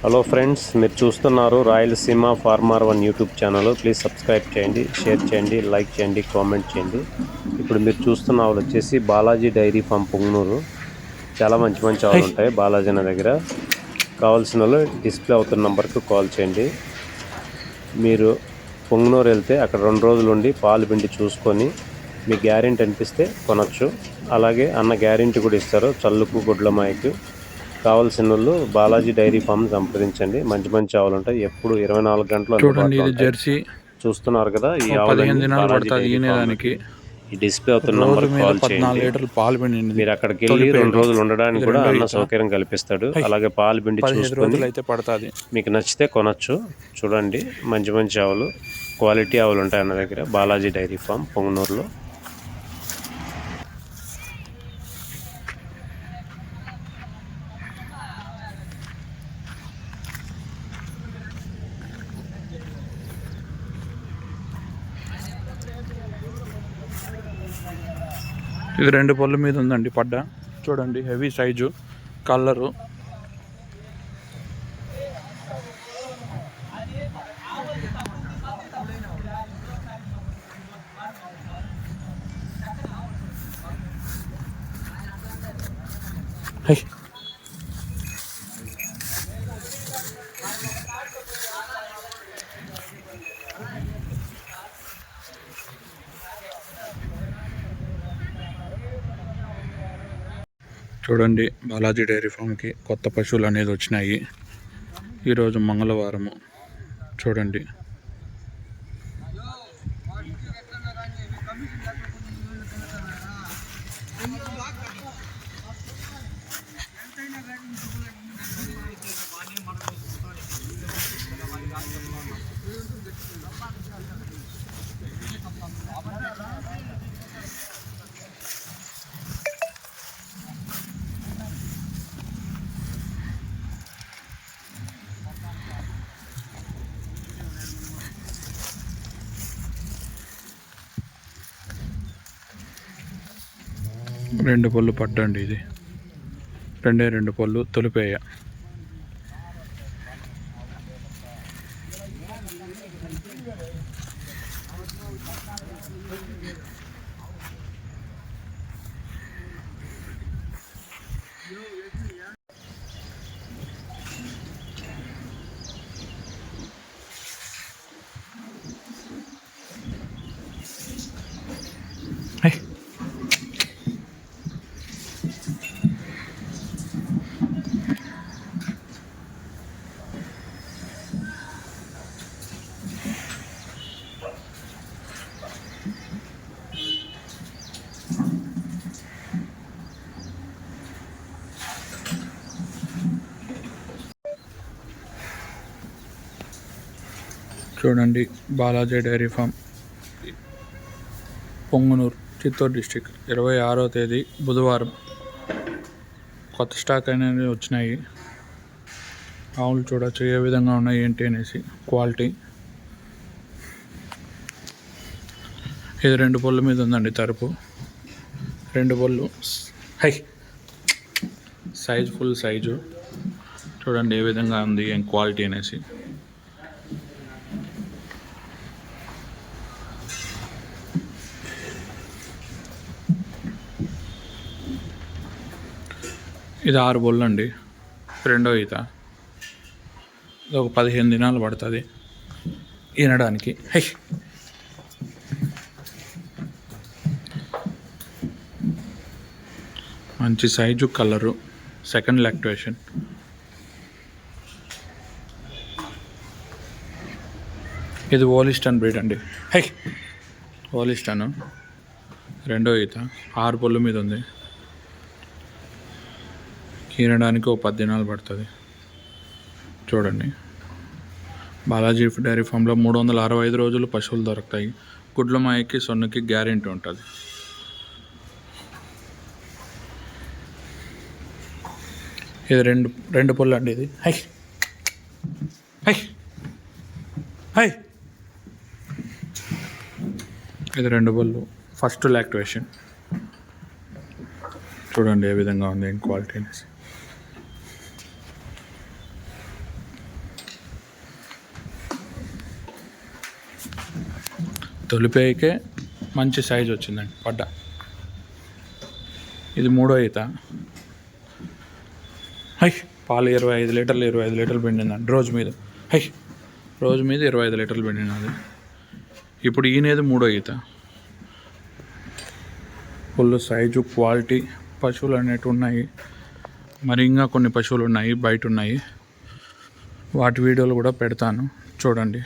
Hello friends, మీరు చూస్తున్నారు Rayalaseema farmer one YouTube channel. Please subscribe చేయండి, షేర్ చేయండి, లైక్ చేయండి, కామెంట్ చేయండి. ఇప్పుడు మీరు చూస్తున్న ఆవులు వచ్చేసి బాలాజీ డైరీ ఫామ్ పొంగనూరు. చాలా మంచి మంచి ఆవులు ఉంటాయి బాలాజీ అన్న దగ్గర. కావాల్సిన వాళ్ళు డిస్ప్లే అవుతున్న నంబర్కి కాల్ చేయండి. మీరు పొంగనూరు వెళ్తే అక్కడ 2 రోజులు ఉండి పాలు పిండి చూసుకొని మీ గ్యారెంటీ అనిపిస్తే కొనచ్చు. అలాగే అన్న గ్యారెంటీ కూడా ఇస్తారు చల్లుకు గుడ్ల మాయకు. కావాల్సిన వాళ్ళు బాలాజీ డైరీ ఫామ్ సంప్రదించండి. మంచి మంచి ఆవులు ఉంటాయి, ఎప్పుడు 24 గంటలు చూడండి, అందుబాటులో ఇది ఉంటాయి. జెర్సీ. చూస్తున్నారు కదా, ఈ 15 ఆవులన్నీ దినాలు బాలాజీ పడుతుంది డైరీ ఫామ్కి. ఈనేదానికి. ఈ డిస్ప్లే అవుతున్న రోజు నంబర్కి మీద కాల్ 14 చేయండి. లీటర్లు పాలు పిండింది. మీరు అక్కడికి వెళ్ళి 2 తొలిపేను రోజులు ఉండడానికి ఇది కూడా రెండో అన్న ఈత. సౌకర్యం కల్పిస్తాడు. అలాగే పాలు పిండి 15 చూసుకొని రోజులు అయితే పడుతుంది. మీకు నచ్చితే కొనచ్చు. చూడండి, మంచి మంచి ఆవులు, క్వాలిటీ ఆవులు ఉంటాయి అన్న దగ్గర. బాలాజీ డైరీ ఫామ్ పొంగనూరులో. ఇది 2 పళ్ళ మీద ఉందండి పడ్డ. చూడండి, హెవీ సైజు, కలరు. హై చూడండి, బాలాజీ డైరీ ఫామ్కి కొత్త పశువులు అనేది వచ్చినాయి. ఈరోజు మంగళవారము. చూడండి, రెండు పళ్ళు పడ్డండి. ఇది 2 పళ్ళు తొలిపేయ. చూడండి, Balaji dairy farm Punganur, Chittoor district. 26వ తేదీ బుధవారం. కొత్త స్టాక్ అనేవి వచ్చినాయి. ఆవులు చూడొచ్చు ఏ విధంగా ఉన్నాయి ఏంటి అనేసి. క్వాలిటీ. ఇది 2 పళ్ళ మీద ఉందండి తరుపు. 2 పళ్ళు. High size, full size. చూడండి ఏ విధంగా ఉంది ఏం క్వాలిటీ అనేసి. ఇది 6 బొల్లు అండి, రెండో ఈత. ఇది ఒక 15 దినాలు పడుతుంది ఈనడానికి. హై మంచి సైజు, కలరు, సెకండ్ లాక్టేషన్. ఇది ఓలిస్టన్ బ్రీడ్ అండి. హై ఓలిస్టన్, రెండో ఈత. 6 పళ్ళు మీద ఉంది. ఈనడానికి ఒక 10 దినాలు పడుతుంది. చూడండి, బాలాజీ డైరీ ఫామ్లో 365 రోజులు పశువులు దొరుకుతాయి. గుడ్ల మాయకి, సొన్నుకి గ్యారెంటీ ఉంటుంది. ఇది రెండు పళ్ళు అండి. ఇది హై హై హై ఇది 2 పళ్ళు, ఫస్ట్ లాక్టేషన్. చూడండి ఏ విధంగా ఉంది, ఏం క్వాలిటీ అనేసి. తొలిపేకే మంచి సైజు వచ్చిందండి పడ్డ. ఇది 3వ ఈత. హై పాలు 25 లీటర్లు 25 లీటర్లు పిండిందండి రోజు మీద. హై రోజు మీద 25 లీటర్లు పిండినది. ఇప్పుడు ఈయనేది 3వ ఈత. ఫుల్ సైజు క్వాలిటీ పశువులు అనేవి ఉన్నాయి. మరి ఇంకా కొన్ని పశువులు ఉన్నాయి బయట ఉన్నాయి. వాటి వీడియోలు కూడా పెడతాను చూడండి.